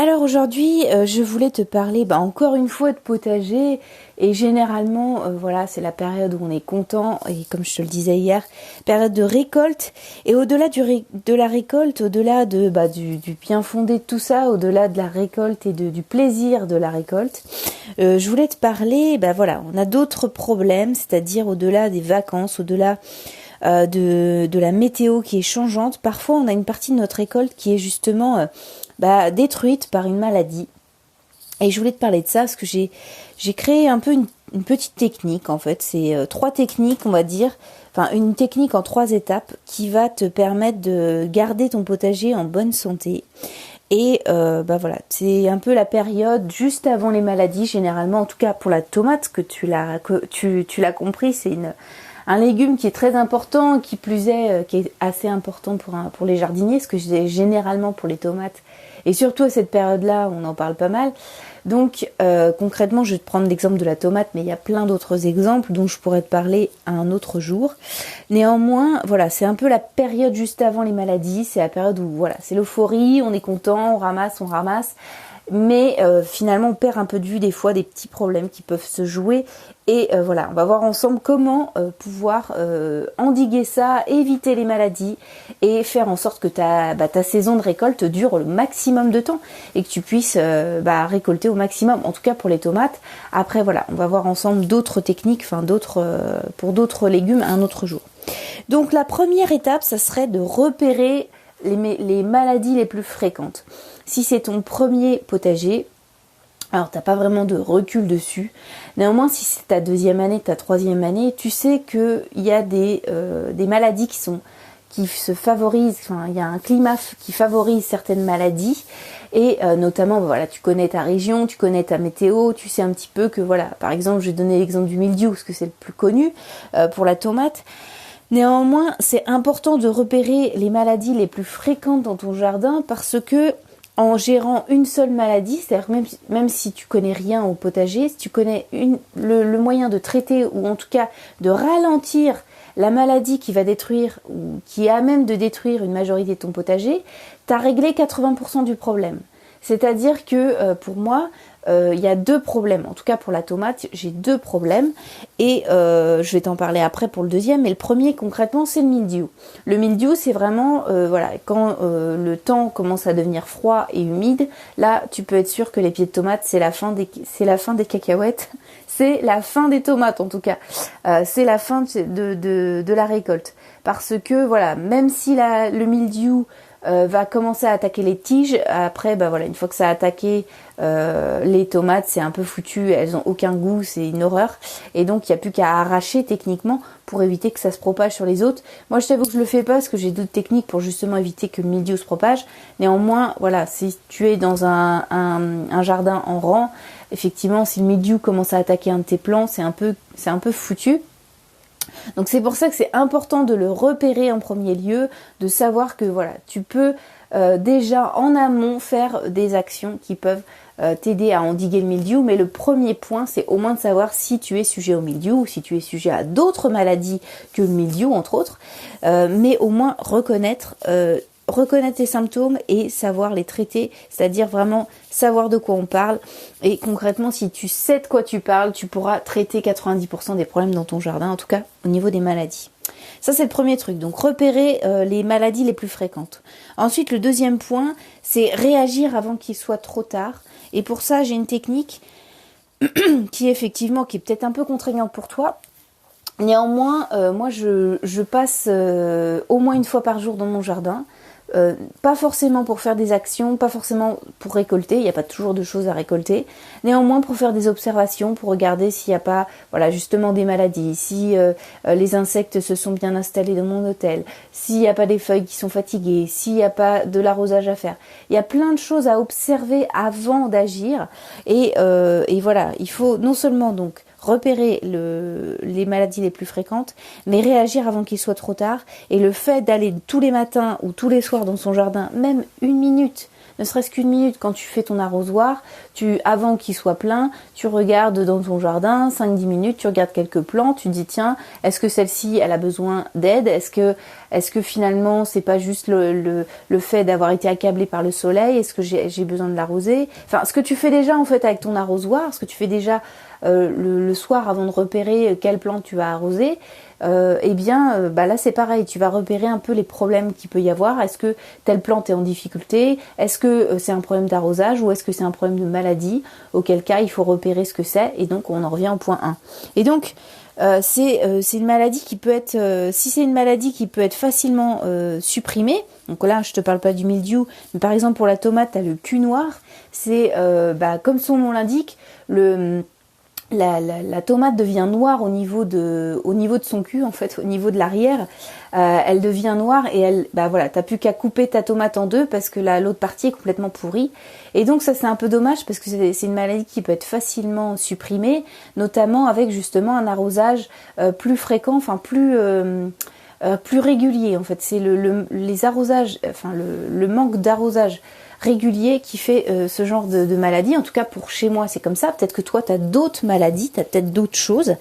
Alors aujourd'hui, je voulais te parler encore une fois de potager et généralement, voilà, c'est la période où on est content et comme je te le disais hier, période de récolte et au-delà de la récolte, au-delà du bien fondé de tout ça, au-delà de la récolte et du plaisir de la récolte, je voulais te parler, voilà, on a d'autres problèmes, c'est-à-dire au-delà des vacances, au-delà de la météo qui est changeante. Parfois, on a une partie de notre récolte qui est justement détruite par une maladie. Et je voulais te parler de ça parce que j'ai créé un peu une petite technique en fait. C'est 3 techniques, on va dire. Enfin, une technique en 3 étapes qui va te permettre de garder ton potager en bonne santé. Et voilà, c'est un peu la période juste avant les maladies, généralement, en tout cas pour la tomate, que tu l'as compris, c'est un légume qui est très important, qui plus est, qui est assez important pour les jardiniers, ce que je dis généralement pour les tomates. Et surtout à cette période-là, on en parle pas mal. Donc concrètement, je vais te prendre l'exemple de la tomate, mais il y a plein d'autres exemples dont je pourrais te parler à un autre jour. Néanmoins, voilà, c'est un peu la période juste avant les maladies. C'est la période où, voilà, c'est l'euphorie, on est content, on ramasse. Mais finalement, on perd un peu de vue des fois des petits problèmes qui peuvent se jouer. Et voilà, on va voir ensemble comment pouvoir endiguer ça, éviter les maladies et faire en sorte que ta saison de récolte dure le maximum de temps et que tu puisses récolter au maximum, en tout cas pour les tomates. Après voilà, on va voir ensemble d'autres techniques, pour d'autres légumes un autre jour. Donc la première étape, ça serait de repérer les maladies les plus fréquentes. Si c'est ton premier potager, alors t'as pas vraiment de recul dessus. Néanmoins, si c'est ta 2e année, ta 3e année, tu sais que il y a des maladies qui se favorisent. Enfin, il y a un climat qui favorise certaines maladies et notamment, voilà, tu connais ta région, tu connais ta météo, tu sais un petit peu que voilà. Par exemple, je vais donner l'exemple du mildiou parce que c'est le plus connu pour la tomate. Néanmoins, c'est important de repérer les maladies les plus fréquentes dans ton jardin parce que en gérant une seule maladie, c'est-à-dire même si tu connais rien au potager, si tu connais le moyen de traiter ou en tout cas de ralentir la maladie qui va détruire ou qui est à même de détruire une majorité de ton potager, tu as réglé 80% du problème. C'est-à-dire que pour moi, il y a 2 problèmes. En tout cas pour la tomate, j'ai 2 problèmes et je vais t'en parler après pour le deuxième. Mais le premier concrètement, c'est le mildiou. Le mildiou, c'est vraiment quand le temps commence à devenir froid et humide, là tu peux être sûr que les pieds de tomates, c'est la fin des cacahuètes. C'est la fin des tomates en tout cas. C'est la fin de la récolte. Parce que voilà, même si le mildiou va commencer à attaquer les tiges. Après, une fois que ça a attaqué les tomates, c'est un peu foutu, elles ont aucun goût, c'est une horreur. Et donc, il n'y a plus qu'à arracher techniquement pour éviter que ça se propage sur les autres. Moi, je t'avoue que je le fais pas parce que j'ai d'autres techniques pour justement éviter que le mildiou se propage. Néanmoins, voilà, si tu es dans un jardin en rang, effectivement, si le mildiou commence à attaquer un de tes plants, c'est un peu foutu. Donc c'est pour ça que c'est important de le repérer en premier lieu, de savoir que voilà, tu peux déjà en amont faire des actions qui peuvent t'aider à endiguer le mildiou, mais le premier point c'est au moins de savoir si tu es sujet au mildiou ou si tu es sujet à d'autres maladies que le mildiou entre autres, mais au moins reconnaître tes symptômes et savoir les traiter, c'est-à-dire vraiment savoir de quoi on parle. Et concrètement, si tu sais de quoi tu parles, tu pourras traiter 90% des problèmes dans ton jardin, en tout cas au niveau des maladies. Ça, c'est le premier truc. Donc, repérer les maladies les plus fréquentes. Ensuite, le deuxième point, c'est réagir avant qu'il soit trop tard. Et pour ça, j'ai une technique qui est peut-être un peu contraignante pour toi. Néanmoins, moi, je passe au moins une fois par jour dans mon jardin. Pas forcément pour faire des actions, pas forcément pour récolter, il n'y a pas toujours de choses à récolter, néanmoins pour faire des observations, pour regarder s'il n'y a pas justement des maladies, si les insectes se sont bien installés dans mon hôtel, s'il n'y a pas des feuilles qui sont fatiguées, s'il n'y a pas de l'arrosage à faire. Il y a plein de choses à observer avant d'agir et voilà, il faut non seulement donc repérer les maladies les plus fréquentes, mais réagir avant qu'il soit trop tard. Et le fait d'aller tous les matins ou tous les soirs dans son jardin, même une minute, ne serait-ce qu'une minute quand tu fais ton arrosoir, avant qu'il soit plein, tu regardes dans ton jardin 5-10 minutes, tu regardes quelques plantes, tu dis tiens, est-ce que celle-ci elle a besoin d'aide, est-ce que Est-ce que finalement c'est pas juste le fait d'avoir été accablé par le soleil? Est-ce que j'ai besoin de l'arroser? Enfin, ce que tu fais déjà en fait avec ton arrosoir, ce que tu fais déjà le soir avant de repérer quelle plante tu vas arroser, là c'est pareil, tu vas repérer un peu les problèmes qu'il peut y avoir. Est-ce que telle plante est en difficulté? Est-ce que c'est un problème d'arrosage ou est-ce que c'est un problème de maladie? Auquel cas il faut repérer ce que c'est, et donc on en revient au point 1. Et donc c'est une maladie qui peut être, si c'est une maladie qui peut être facilement supprimée, donc là je te parle pas du mildiou, mais par exemple pour la tomate t'as le cul noir, c'est comme son nom l'indique, la tomate devient noire au niveau de son cul, en fait, au niveau de l'arrière. Elle devient noire et t'as plus qu'à couper ta tomate en deux parce que l'autre partie est complètement pourrie. Et donc ça c'est un peu dommage parce que c'est une maladie qui peut être facilement supprimée, notamment avec justement un arrosage plus fréquent, enfin plus régulier. En fait, c'est les arrosages, le manque d'arrosage régulier qui fait ce genre de maladie. En tout cas pour chez moi c'est comme ça. Peut-être que toi tu as d'autres maladies, tu as peut-être d'autres choses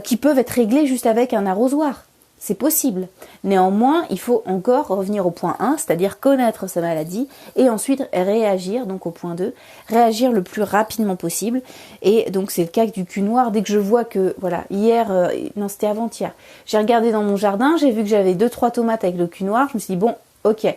qui peuvent être réglées juste avec un arrosoir. C'est possible. Néanmoins, il faut encore revenir au point 1, c'est-à-dire connaître sa maladie et ensuite réagir, donc au point 2, réagir le plus rapidement possible. Et donc c'est le cas du cul noir. Dès que je vois que, c'était avant-hier, j'ai regardé dans mon jardin, j'ai vu que j'avais 2-3 tomates avec le cul noir, je me suis dit bon, ok,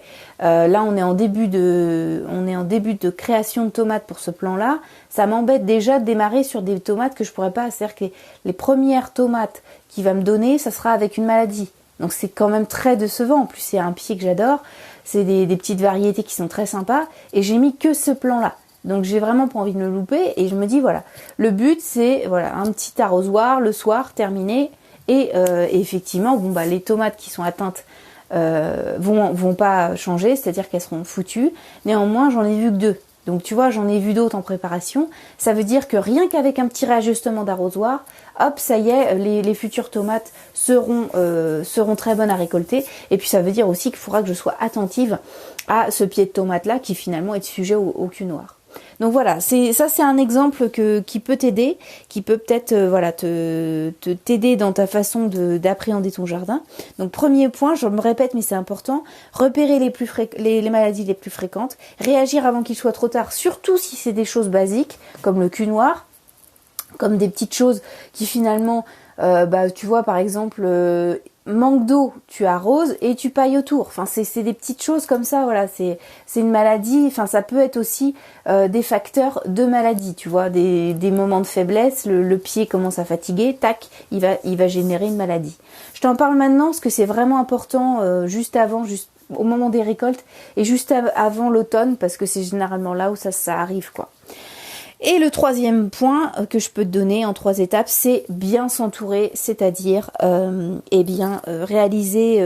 là on est en début de création de tomates pour ce plan-là. Ça m'embête déjà de démarrer sur des tomates que je pourrais pas. C'est-à-dire que les premières tomates qu'il va me donner, ça sera avec une maladie. Donc c'est quand même très décevant. En plus c'est un pied que j'adore. C'est des petites variétés qui sont très sympas. Et j'ai mis que ce plan-là. Donc j'ai vraiment pas envie de me louper. Et je me dis voilà, le but c'est un petit arrosoir le soir terminé. Et effectivement les tomates qui sont atteintes vont pas changer, c'est-à-dire qu'elles seront foutues. Néanmoins, j'en ai vu que 2. Donc tu vois, j'en ai vu d'autres en préparation. Ça veut dire que rien qu'avec un petit réajustement d'arrosoir, hop, ça y est, les futures tomates seront très bonnes à récolter. Et puis ça veut dire aussi qu'il faudra que je sois attentive à ce pied de tomate là qui finalement est sujet au cul noir. Donc voilà, c'est un exemple qui peut t'aider, qui peut peut-être t'aider dans ta façon d'appréhender ton jardin. Donc premier point, je me répète mais c'est important, repérer les maladies les plus fréquentes, réagir avant qu'il soit trop tard, surtout si c'est des choses basiques comme le cul noir, comme des petites choses qui finalement tu vois par exemple manque d'eau, tu arroses et tu pailles autour. Enfin, c'est des petites choses comme ça, voilà. C'est une maladie. Enfin, ça peut être aussi des facteurs de maladie, tu vois, des moments de faiblesse. Le pied commence à fatiguer, tac, il va générer une maladie. Je t'en parle maintenant parce que c'est vraiment important, juste au moment des récoltes et juste avant l'automne, parce que c'est généralement là où ça arrive, quoi. Et le troisième point que je peux te donner en 3 étapes, c'est bien s'entourer, c'est-à-dire réaliser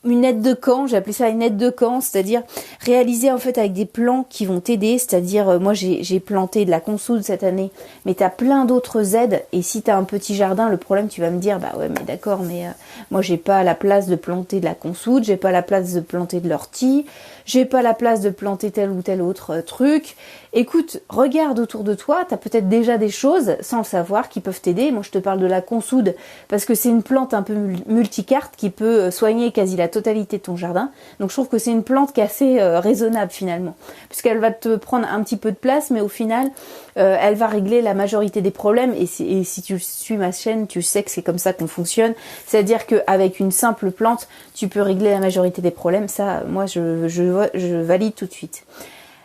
une aide de camp, j'ai appelé ça une aide de camp, c'est-à-dire réaliser en fait avec des plans qui vont t'aider, c'est-à-dire moi j'ai planté de la consoude cette année, mais t'as plein d'autres aides, et si t'as un petit jardin, le problème tu vas me dire, bah ouais mais d'accord, mais moi j'ai pas la place de planter de la consoude, j'ai pas la place de planter de l'ortie, j'ai pas la place de planter tel ou tel autre truc. Écoute, regarde autour de toi, t'as peut-être déjà des choses, sans le savoir, qui peuvent t'aider. Moi je te parle de la consoude, parce que c'est une plante un peu multicarte qui peut soigner quasi la totalité de ton jardin. Donc je trouve que c'est une plante qui est assez raisonnable finalement, puisqu'elle va te prendre un petit peu de place, mais au final elle va régler la majorité des problèmes. Et si tu suis ma chaîne, tu sais que c'est comme ça qu'on fonctionne, c'est-à-dire qu'avec une simple plante tu peux régler la majorité des problèmes. Ça, moi je valide tout de suite.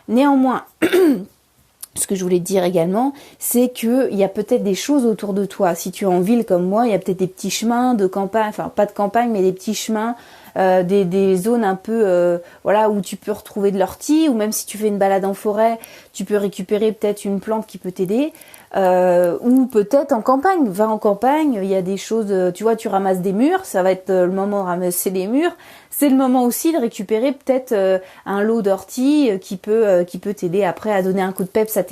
Néanmoins, ce que je voulais te dire également, c'est qu'il y a peut-être des choses autour de toi. Si tu es en ville comme moi, il y a peut-être des petits chemins de campagne, enfin pas de campagne, mais des petits chemins, des zones un peu où tu peux retrouver de l'ortie, ou même si tu fais une balade en forêt, tu peux récupérer peut-être une plante qui peut t'aider. Ou peut-être en campagne, va en campagne, il y a des choses, tu vois, tu ramasses des mûres, ça va être le moment de ramasser les mûres, c'est le moment aussi de récupérer peut-être un lot d'ortie qui peut t'aider après à donner un coup de peps à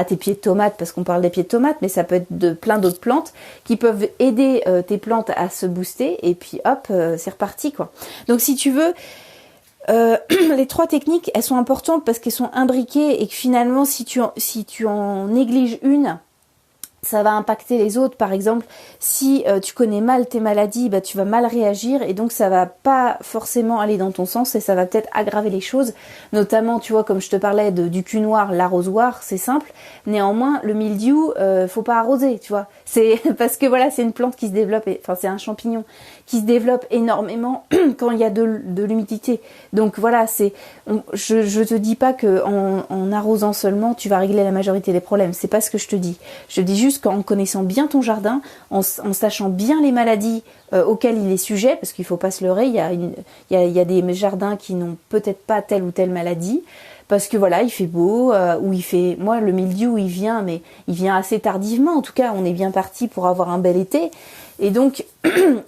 tes pieds de tomates, parce qu'on parle des pieds de tomates, mais ça peut être de plein d'autres plantes qui peuvent aider tes plantes à se booster, et puis hop, c'est reparti quoi. Donc si tu veux, les 3 techniques, elles sont importantes parce qu'elles sont imbriquées, et que finalement si tu en négliges une, ça va impacter les autres. Par exemple, si tu connais mal tes maladies, tu vas mal réagir et donc ça va pas forcément aller dans ton sens et ça va peut-être aggraver les choses. Notamment, tu vois, comme je te parlais du cul noir, l'arrosoir, c'est simple. Néanmoins, le mildiou, faut pas arroser, tu vois. C'est parce que voilà, c'est une plante qui se développe, c'est un champignon qui se développe énormément quand il y a de l'humidité. Donc voilà, je te dis pas que en arrosant seulement, tu vas régler la majorité des problèmes. C'est pas ce que je te dis. Je te dis juste qu'en connaissant bien ton jardin, en sachant bien les maladies auxquelles il est sujet, parce qu'il faut pas se leurrer, il y a des jardins qui n'ont peut-être pas telle ou telle maladie, parce que voilà, il fait beau, moi le mildiou il vient, mais il vient assez tardivement, en tout cas on est bien parti pour avoir un bel été, et donc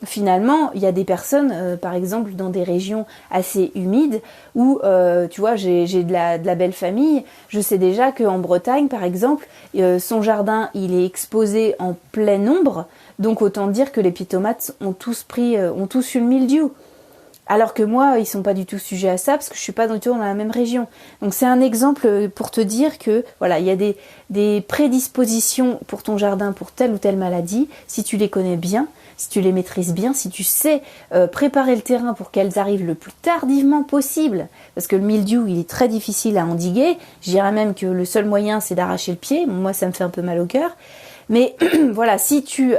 finalement il y a des personnes, par exemple dans des régions assez humides, où tu vois, j'ai de la belle famille, je sais déjà qu'en Bretagne par exemple, son jardin il est exposé en pleine ombre, donc autant dire que les pieds tomates ont tous eu le mildiou. Alors que moi, ils sont pas du tout sujets à ça parce que je suis pas du tout dans la même région. Donc c'est un exemple pour te dire que voilà, il y a des prédispositions pour ton jardin pour telle ou telle maladie. Si tu les connais bien, si tu les maîtrises bien, si tu sais préparer le terrain pour qu'elles arrivent le plus tardivement possible, parce que le mildiou, il est très difficile à endiguer. Je dirais même que le seul moyen, c'est d'arracher le pied. Moi, ça me fait un peu mal au cœur. Mais voilà, si tu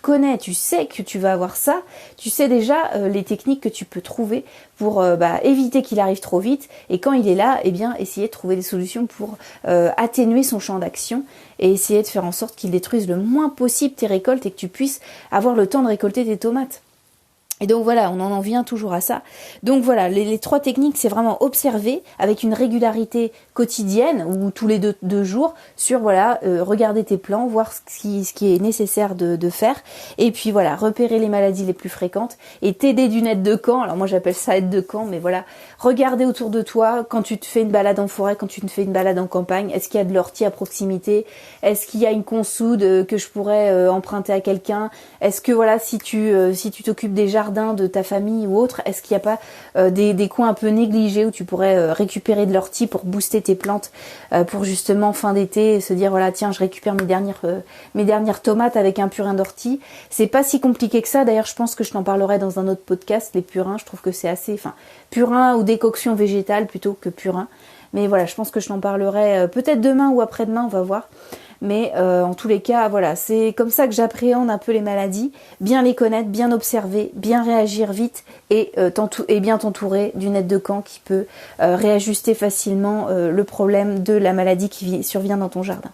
connais, tu sais que tu vas avoir ça, tu sais déjà les techniques que tu peux trouver pour éviter qu'il arrive trop vite. Et quand il est là, eh bien, essayer de trouver des solutions pour atténuer son champ d'action et essayer de faire en sorte qu'il détruise le moins possible tes récoltes et que tu puisses avoir le temps de récolter tes tomates. Et donc voilà, on en vient toujours à ça. Donc voilà, les 3 techniques, c'est vraiment observer avec une régularité quotidienne ou tous les deux jours sur regarder tes plants, voir ce qui est nécessaire de faire. Et puis voilà, repérer les maladies les plus fréquentes et t'aider d'une aide de camp. Alors moi j'appelle ça aide de camp, mais voilà, regarder autour de toi quand tu te fais une balade en forêt, quand tu te fais une balade en campagne, est-ce qu'il y a de l'ortie à proximité? Est-ce qu'il y a une consoude que je pourrais emprunter à quelqu'un? Est-ce que voilà, si tu t'occupes des jardins de ta famille ou autre, est-ce qu'il n'y a pas des coins un peu négligés où tu pourrais récupérer de l'ortie pour booster tes plantes pour justement fin d'été se dire voilà, tiens, je récupère mes dernières tomates avec un purin d'ortie. C'est pas si compliqué que ça. D'ailleurs, je pense que je t'en parlerai dans un autre podcast, les purins. Je trouve que c'est assez, purin ou décoction végétale plutôt que purin. Mais voilà, je pense que je t'en parlerai peut-être demain ou après-demain, on va voir. Mais en tous les cas, voilà, c'est comme ça que j'appréhende un peu les maladies. Bien les connaître, bien observer, bien réagir vite et bien t'entourer d'une aide de camp qui peut réajuster facilement le problème de la maladie qui survient dans ton jardin.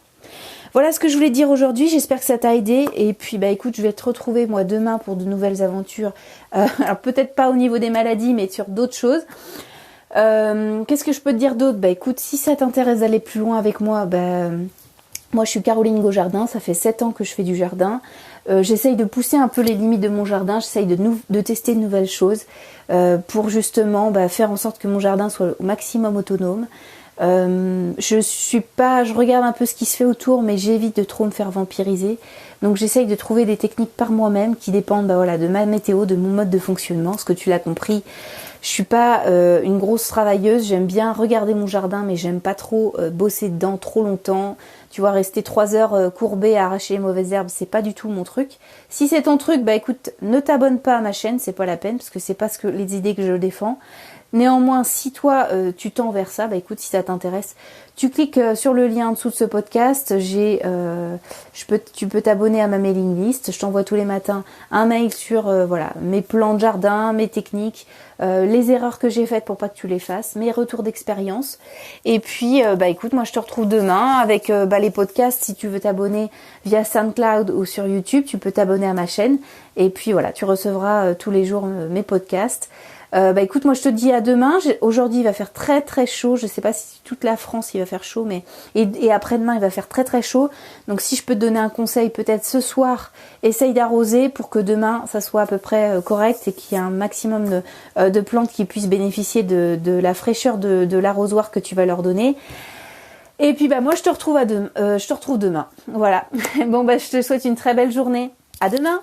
Voilà ce que je voulais te dire aujourd'hui, j'espère que ça t'a aidé. Et puis écoute, je vais te retrouver moi demain pour de nouvelles aventures. Alors peut-être pas au niveau des maladies, mais sur d'autres choses. Qu'est-ce que je peux te dire d'autre? Écoute, si ça t'intéresse d'aller plus loin avec moi, moi je suis Caroline Gaujardin, ça fait 7 ans que je fais du jardin. J'essaye de pousser un peu les limites de mon jardin, j'essaye de tester de nouvelles choses pour justement faire en sorte que mon jardin soit au maximum autonome. Je regarde un peu ce qui se fait autour, mais j'évite de trop me faire vampiriser. Donc j'essaye de trouver des techniques par moi-même qui dépendent de ma météo, de mon mode de fonctionnement, ce que tu l'as compris. Je suis pas une grosse travailleuse, j'aime bien regarder mon jardin, mais j'aime pas trop bosser dedans trop longtemps. Tu vois, rester 3 heures courbée à arracher les mauvaises herbes, c'est pas du tout mon truc. Si c'est ton truc, écoute, ne t'abonne pas à ma chaîne, c'est pas la peine, parce que c'est pas les idées que je défends. Néanmoins, si toi tu tends vers ça, écoute, si ça t'intéresse, tu cliques sur le lien en dessous de ce podcast. Tu peux t'abonner à ma mailing list. Je t'envoie tous les matins un mail sur mes plans de jardin, mes techniques, les erreurs que j'ai faites pour pas que tu les fasses, mes retours d'expérience. Et puis, écoute, moi je te retrouve demain avec les podcasts. Si tu veux t'abonner via SoundCloud ou sur YouTube, tu peux t'abonner à ma chaîne. Et puis voilà, tu recevras tous les jours mes podcasts. Écoute, moi je te dis à demain. Aujourd'hui il va faire très très chaud. Je sais pas si toute la France il va faire chaud, mais et après-demain il va faire très très chaud. Donc si je peux te donner un conseil, peut-être ce soir, essaye d'arroser pour que demain ça soit à peu près correct et qu'il y ait un maximum de plantes qui puissent bénéficier de la fraîcheur de l'arrosoir que tu vas leur donner. Et puis moi je te retrouve demain. Voilà. Bon je te souhaite une très belle journée. À demain.